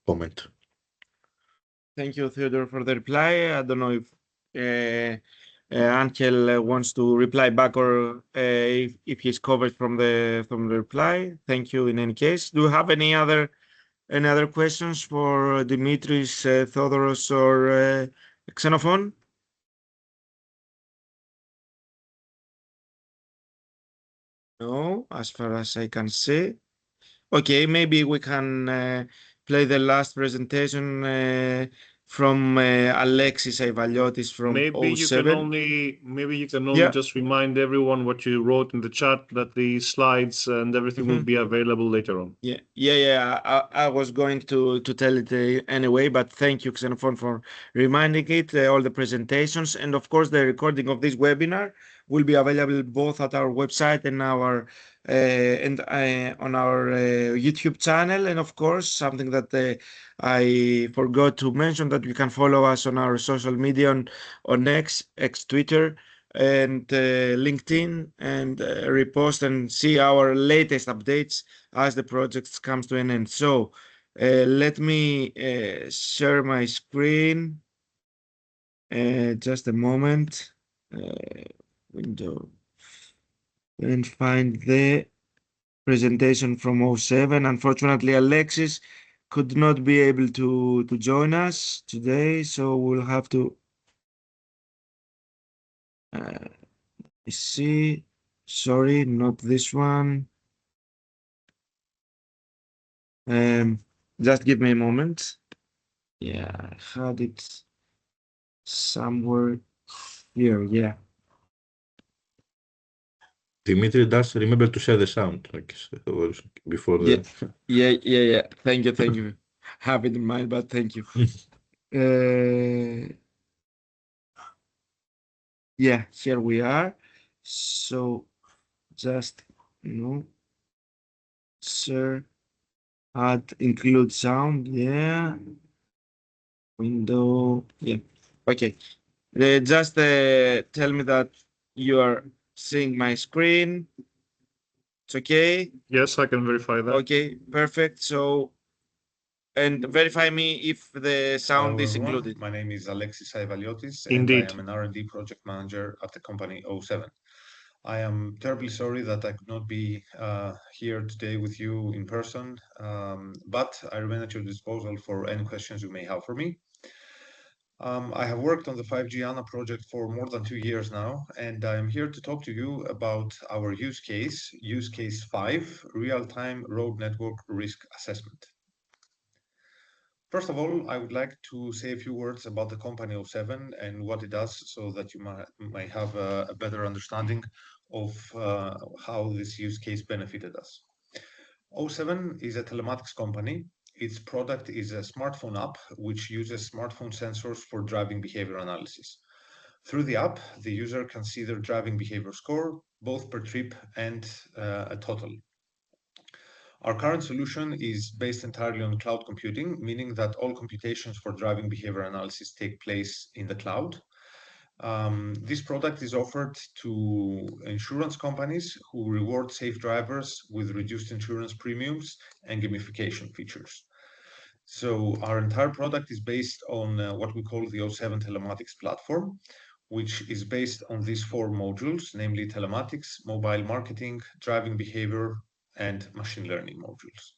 comment. Thank you, Theodore, for the reply. I don't know if Angel wants to reply back or if he's covered from the reply. Thank you in any case. Do you have any other questions for Dimitris, Theodoros, or Xenofon? No, as far as I can see. Okay, maybe we can play the last presentation from Alexis Aivaliotis from Maybe you can 07. Just remind everyone what you wrote in the chat, that the slides and everything will be available later on. Yeah. I was going to tell it anyway, but thank you, Xenofon, for reminding it. All the presentations and of course the recording of this webinar will be available both at our website and on our YouTube channel. And of course, something that I forgot to mention, that you can follow us on our social media on X Twitter, and LinkedIn, and repost and see our latest updates as the project comes to an end. So let me share my screen. Just a moment. Window and find the presentation from 07. Unfortunately, Alexis could not be able to join us today, so we'll have to see. Sorry, not this one. Just give me a moment. Yeah, I had it somewhere here. Yeah. Dimitri does remember to share the sound, like before Yeah. the. Yeah. Thank you. Have it in mind, but thank you. Yeah, here we are. So just share, add, include sound. Yeah. Window. Yeah. Okay. Just tell me that you are seeing my screen. It's okay. Yes, I can verify that. Okay, perfect. So, and verify me if the sound Hello is everyone, included. my name is Alexis Aivaliotis Indeed. and I am an R&D project manager at the company 07. I am terribly sorry that I could not be here today with you in person, but I remain at your disposal for any questions you may have for me. I have worked on the 5G IANA project for more than 2 years now, and I am here to talk to you about our use case 5, real-time road network risk assessment. First of all, I would like to say a few words about the company 07 and what it does so that you might have a better understanding of how this use case benefited us. 07 is a telematics company. Its product is a smartphone app which uses smartphone sensors for driving behavior analysis. Through the app, the user can see their driving behavior score, both per trip and a total. Our current solution is based entirely on cloud computing, meaning that all computations for driving behavior analysis take place in the cloud. This product is offered to insurance companies who reward safe drivers with reduced insurance premiums and gamification features. So our entire product is based on what we call the 07 telematics platform, which is based on these 4 modules, namely telematics, mobile marketing, driving behavior, and machine learning modules.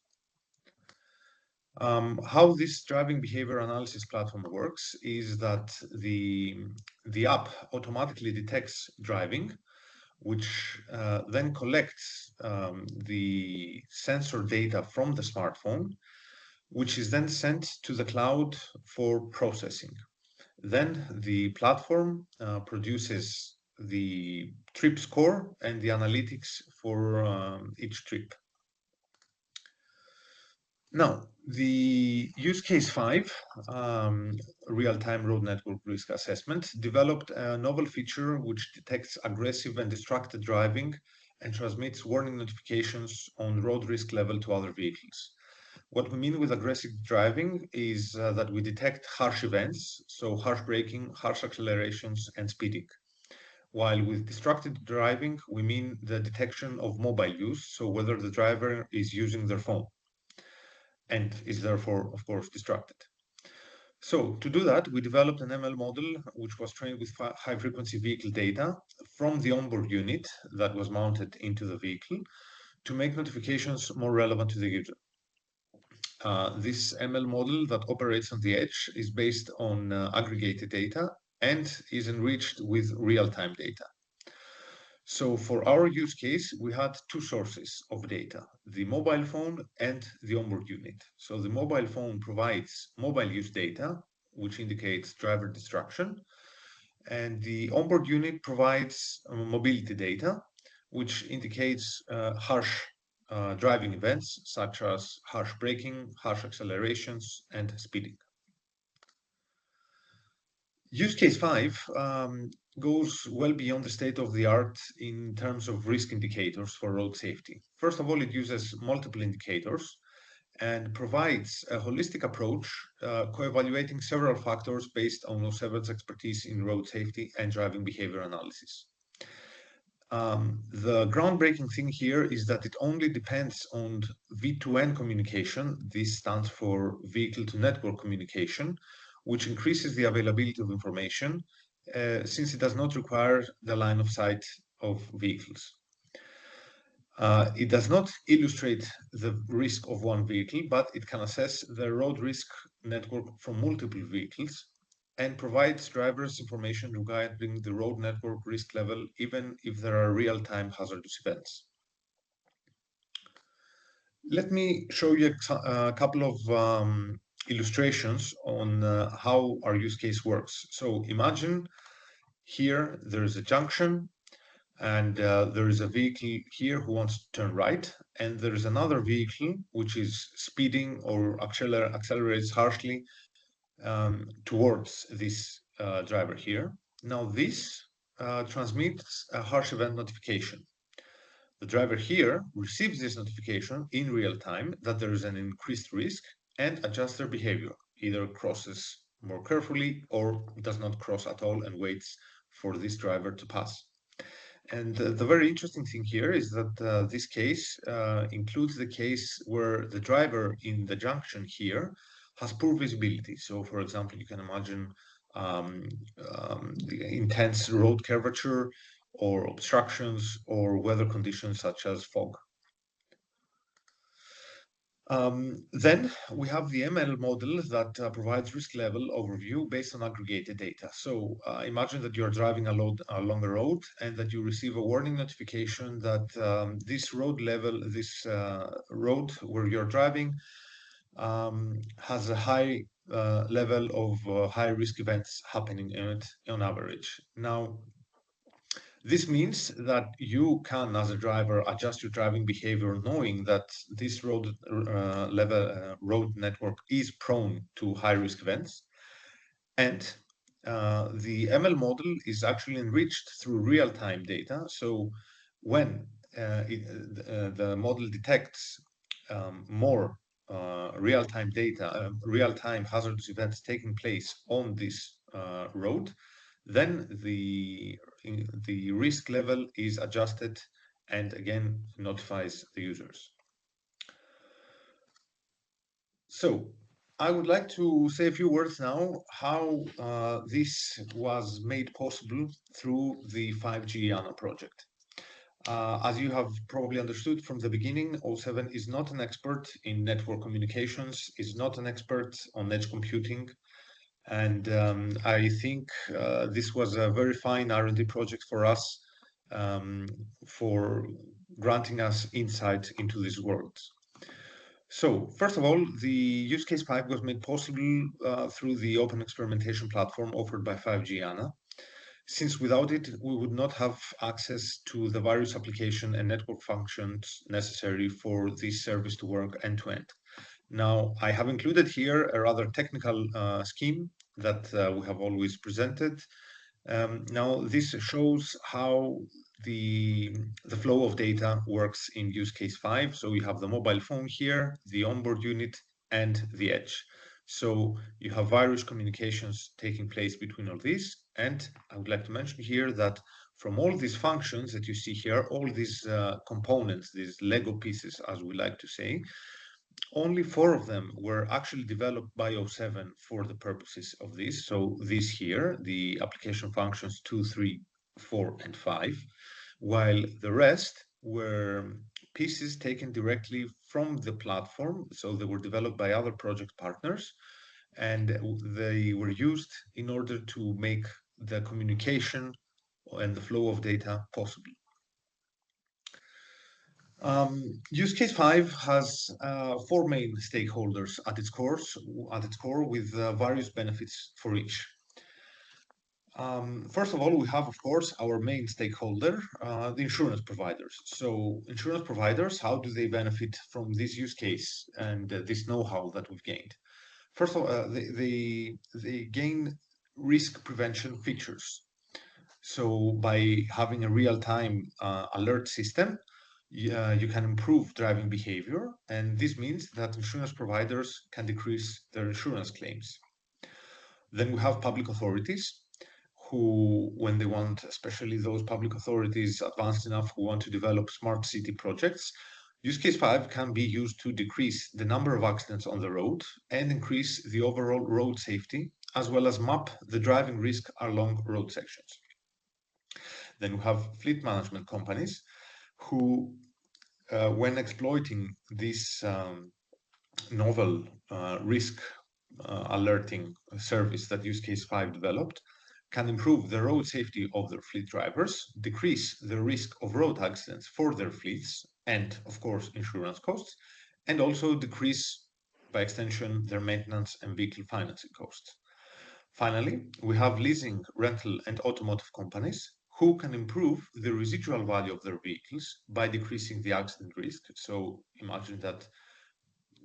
How this driving behavior analysis platform works is that the app automatically detects driving, which then collects the sensor data from the smartphone, which is then sent to the cloud for processing. Then the platform produces the trip score and the analytics for each trip. Now, the use case 5, real-time road network risk assessment, developed a novel feature which detects aggressive and distracted driving and transmits warning notifications on road risk level to other vehicles. What we mean with aggressive driving is that we detect harsh events, so harsh braking, harsh accelerations, and speeding. While with distracted driving, we mean the detection of mobile use, so whether the driver is using their phone and is therefore, of course, distracted. So to do that, we developed an ML model which was trained with high-frequency vehicle data from the onboard unit that was mounted into the vehicle to make notifications more relevant to the user. This ML model that operates on the edge is based on aggregated data and is enriched with real-time data. So for our use case, we had 2 sources of data, the mobile phone and the onboard unit. So the mobile phone provides mobile use data, which indicates driver distraction, and the onboard unit provides mobility data, which indicates harsh driving events such as harsh braking, harsh accelerations, and speeding. Use case 5 goes well beyond the state of the art in terms of risk indicators for road safety. First of all, it uses multiple indicators and provides a holistic approach, co-evaluating several factors based on 07's expertise in road safety and driving behavior analysis. The groundbreaking thing here is that it only depends on V2N communication. This stands for vehicle to network communication, which increases the availability of information since it does not require the line of sight of vehicles. It does not illustrate the risk of one vehicle, but it can assess the road risk network from multiple vehicles and provides drivers information regarding the road network risk level, even if there are real-time hazardous events. Let me show you a couple of illustrations on how our use case works. So imagine here there is a junction, and there is a vehicle here who wants to turn right, and there is another vehicle which is speeding or accelerates harshly towards this driver here. Now this transmits a harsh event notification. The driver here receives this notification in real time that there is an increased risk and adjusts their behavior, either crosses more carefully or does not cross at all and waits for this driver to pass. And the very interesting thing here is that this case includes the case where the driver in the junction here has poor visibility. So, for example, you can imagine the intense road curvature or obstructions or weather conditions such as fog. Then we have the ML model that provides risk level overview based on aggregated data. So imagine that you're driving along a road and that you receive a warning notification that this road where you're driving has a high level of high risk events happening in it on average. Now, this means that you can, as a driver, adjust your driving behavior, knowing that this road network is prone to high-risk events. And the ML model is actually enriched through real-time data. So when the model detects more real-time data, real-time hazardous events taking place on this road, then the risk level is adjusted and again notifies the users. So I would like to say a few words now how this was made possible through the 5G IANA project. As you have probably understood from the beginning, 07 is not an expert in network communications, is not an expert on edge computing. And I think this was a very fine R&D project for us for granting us insight into these worlds. So first of all, the use case 5 was made possible through the open experimentation platform offered by 5G IANA, since without it, we would not have access to the various application and network functions necessary for this service to work end-to-end. Now, I have included here a rather technical scheme that we have always presented. Now, this shows how the flow of data works in use case 5. So you have the mobile phone here, the onboard unit, and the edge. So you have various communications taking place between all these. And I would like to mention here that from all these functions that you see here, all these components, these Lego pieces, as we like to say, only 4 of them were actually developed by 07 for the purposes of this. So these here, the application functions 2, 3, 4, and 5, while the rest were pieces taken directly from the platform. So they were developed by other project partners, and they were used in order to make the communication and the flow of data possible. Use case 5 has 4 main stakeholders at its core, with various benefits for each. First of all, we have, of course, our main stakeholder, the insurance providers. So insurance providers, how do they benefit from this use case and this know-how that we've gained? First of all, they gain risk prevention features. So by having a real-time alert system, you can improve driving behavior, and this means that insurance providers can decrease their insurance claims. Then we have public authorities who, when they want, especially those public authorities advanced enough who want to develop smart city projects, use case 5 can be used to decrease the number of accidents on the road and increase the overall road safety, as well as map the driving risk along road sections. Then we have fleet management companies who, when exploiting this novel risk alerting service that use case 5 developed, can improve the road safety of their fleet drivers, decrease the risk of road accidents for their fleets, and of course insurance costs, and also decrease, by extension, their maintenance and vehicle financing costs. Finally, we have leasing, rental, and automotive companies who can improve the residual value of their vehicles by decreasing the accident risk. So imagine that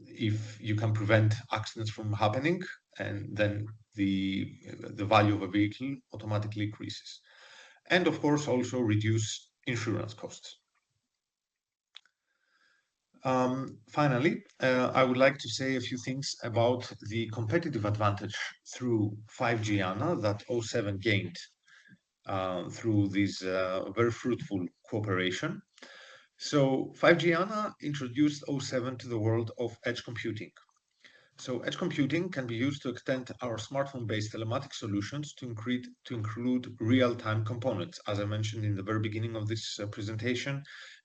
if you can prevent accidents from happening, and then the value of a vehicle automatically increases. And of course, also reduce insurance costs. Finally, I would like to say a few things about the competitive advantage through 5G IANA that 07 gained through this very fruitful cooperation. So 5G IANA introduced 07 to the world of edge computing. So edge computing can be used to extend our smartphone-based telematic solutions to include real-time components. As I mentioned in the very beginning of this presentation,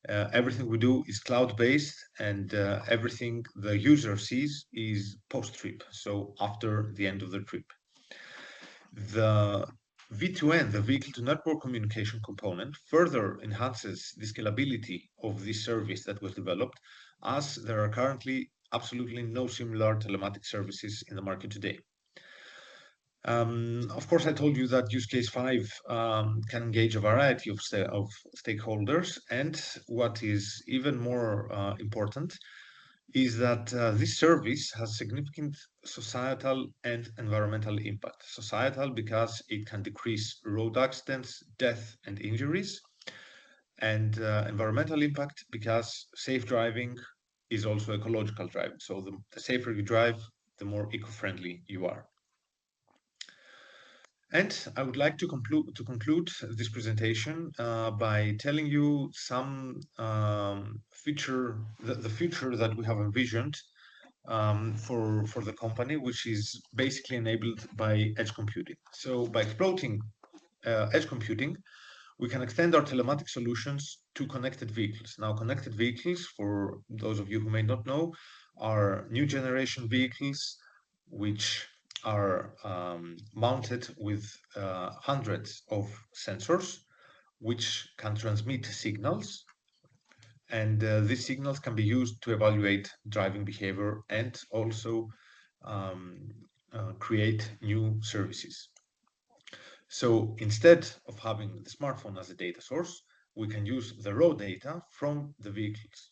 everything we do is cloud-based, and everything the user sees is post-trip, so after the end of the trip. The V2N, the vehicle-to-network communication component, further enhances the scalability of this service that was developed, as there are currently absolutely no similar telematic services in the market today. Of course, I told you that use case 5 can engage a variety of stakeholders, and what is even more important is that this service has significant societal and environmental impact. Societal because it can decrease road accidents, death, and injuries, and environmental impact because safe driving is also ecological driving. So the safer you drive, the more eco-friendly you are. And I would like to conclude this presentation by telling you some the future that we have envisioned for the company, which is basically enabled by edge computing. So by exploiting edge computing, we can extend our telematic solutions to connected vehicles. Now, connected vehicles, for those of you who may not know, are new generation vehicles which are mounted with hundreds of sensors which can transmit signals, and these signals can be used to evaluate driving behavior and also create new services. So instead of having the smartphone as a data source, we can use the raw data from the vehicles.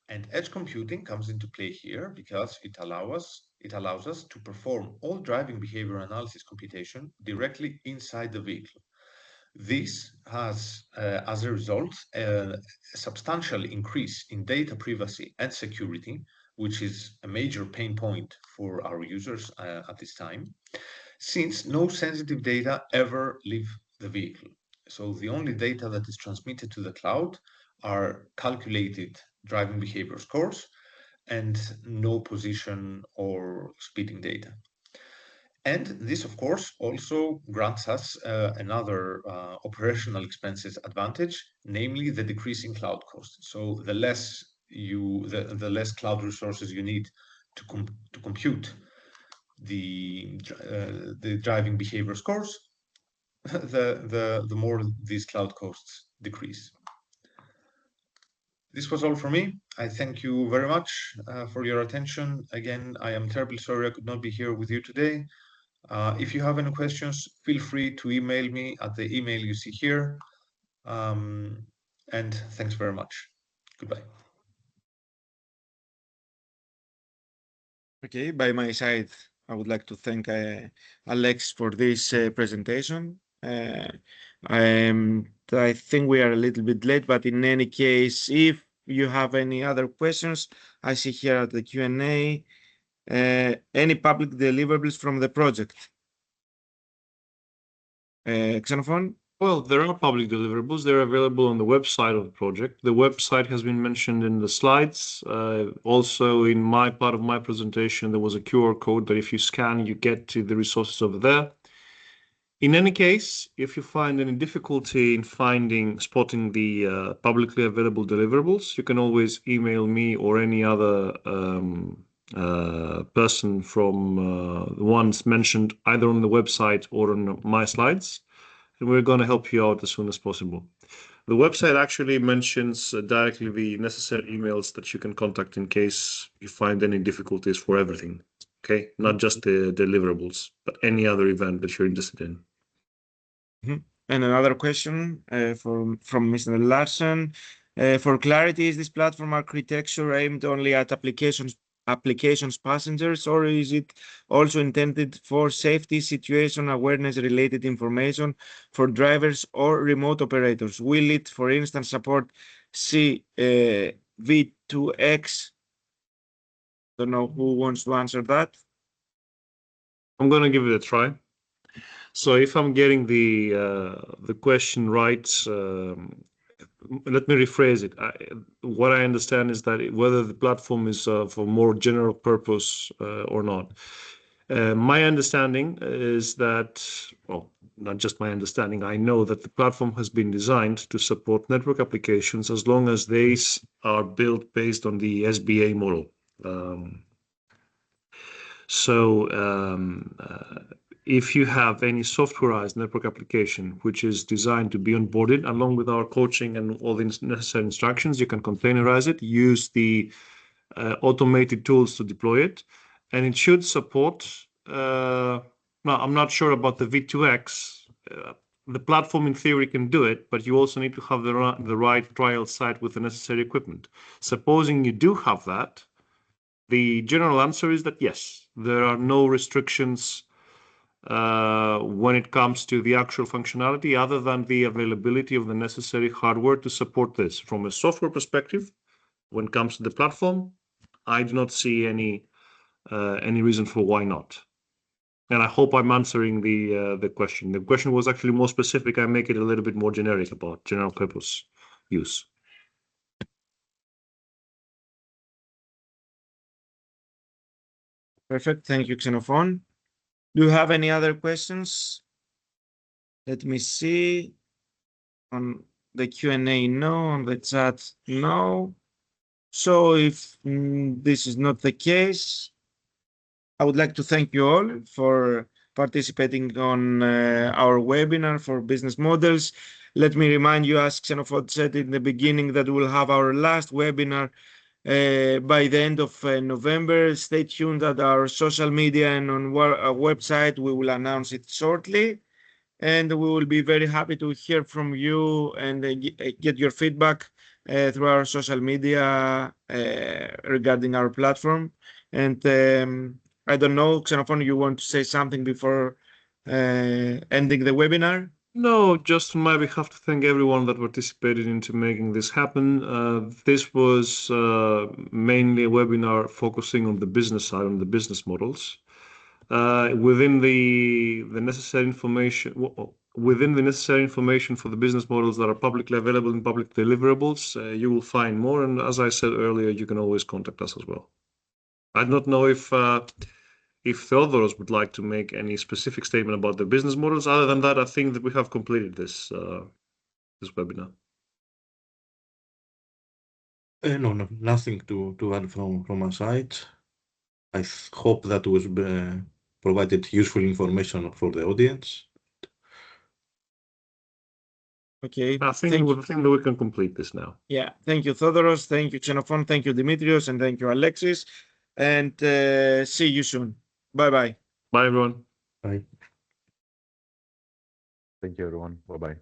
And edge computing comes into play here because it allows us to perform all driving behavior analysis computation directly inside the vehicle. This has, as a result, a substantial increase in data privacy and security, which is a major pain point for our users at this time, since no sensitive data ever leave the vehicle. So the only data that is transmitted to the cloud are calculated driving behavior scores and no position or speeding data. And this, of course, also grants us another operational expenses advantage, namely the decrease in cloud costs. So the less cloud resources you need to compute the driving behavior scores, the more these cloud costs decrease. This was all for me. I thank you very much for your attention. Again, I am terribly sorry I could not be here with you today. If you have any questions, feel free to email me at the email you see here. And thanks very much. Goodbye. Okay, by my side, I would like to thank Alex for this presentation. I think we are a little bit late, but in any case, if you have any other questions, I see here at the Q&A, any public deliverables from the project? Xenofon? Well, there are public deliverables. They're available on the website of the project. The website has been mentioned in the slides. Also, in my part of my presentation, there was a QR code that if you scan, you get to the resources over there. In any case, if you find any difficulty in spotting the publicly available deliverables, you can always email me or any other person from the ones mentioned either on the website or on my slides, and we're going to help you out as soon as possible. The website actually mentions directly the necessary emails that you can contact in case you find any difficulties for everything. Okay, not just the deliverables, but any other event that you're interested in. And another question from Mr. Larsen. For clarity, is this platform architecture aimed only at applications passengers, or is it also intended for safety situation awareness related information for drivers or remote operators? Will it, for instance, support V2X? Don't know who wants to answer that. I'm going to give it a try. So if I'm getting the question right, let me rephrase it. What I understand is that whether the platform is for more general purpose or not. My understanding is that, well, not just my understanding, I know that the platform has been designed to support network applications as long as these are built based on the SBA model. If you have any softwareized network application which is designed to be onboarded along with our coaching and all the necessary instructions, you can containerize it, use the automated tools to deploy it, and it should support. Now, I'm not sure about the V2X. The platform in theory can do it, but you also need to have the right trial site with the necessary equipment. Supposing you do have that, the general answer is that yes, there are no restrictions when it comes to the actual functionality other than the availability of the necessary hardware to support this. From a software perspective, when it comes to the platform, I do not see any reason for why not. And I hope I'm answering the question. The question was actually more specific. I make it a little bit more generic about general purpose use. Perfect. Thank you, Xenofon. Do you have any other questions? Let me see. On the Q&A, no. On the chat, no. So if this is not the case, I would like to thank you all for participating on our webinar for business models. Let me remind you, as Xenofon said in the beginning, that we'll have our last webinar by the end of November. Stay tuned at our social media and on our website. We will announce it shortly. And we will be very happy to hear from you and get your feedback through our social media regarding our platform. And I don't know, Xenofon, you want to say something before ending the webinar? No, just on my behalf to thank everyone that participated into making this happen. This was mainly a webinar focusing on the business side, on the business models. Within the necessary information for the business models that are publicly available in public deliverables, you will find more. And as I said earlier, you can always contact us as well. I do not know if Theodoros would like to make any specific statement about the business models. Other than that, I think that we have completed this webinar. No, nothing to add from our side. I hope that was provided useful information for the audience. Okay. I think that we can complete this now. Yeah. Thank you, Theodoros. Thank you, Xenofon. Thank you, Dimitris. And thank you, Alexis. And see you soon. Bye-bye. Bye, everyone. Bye. Thank you, everyone. Bye-bye.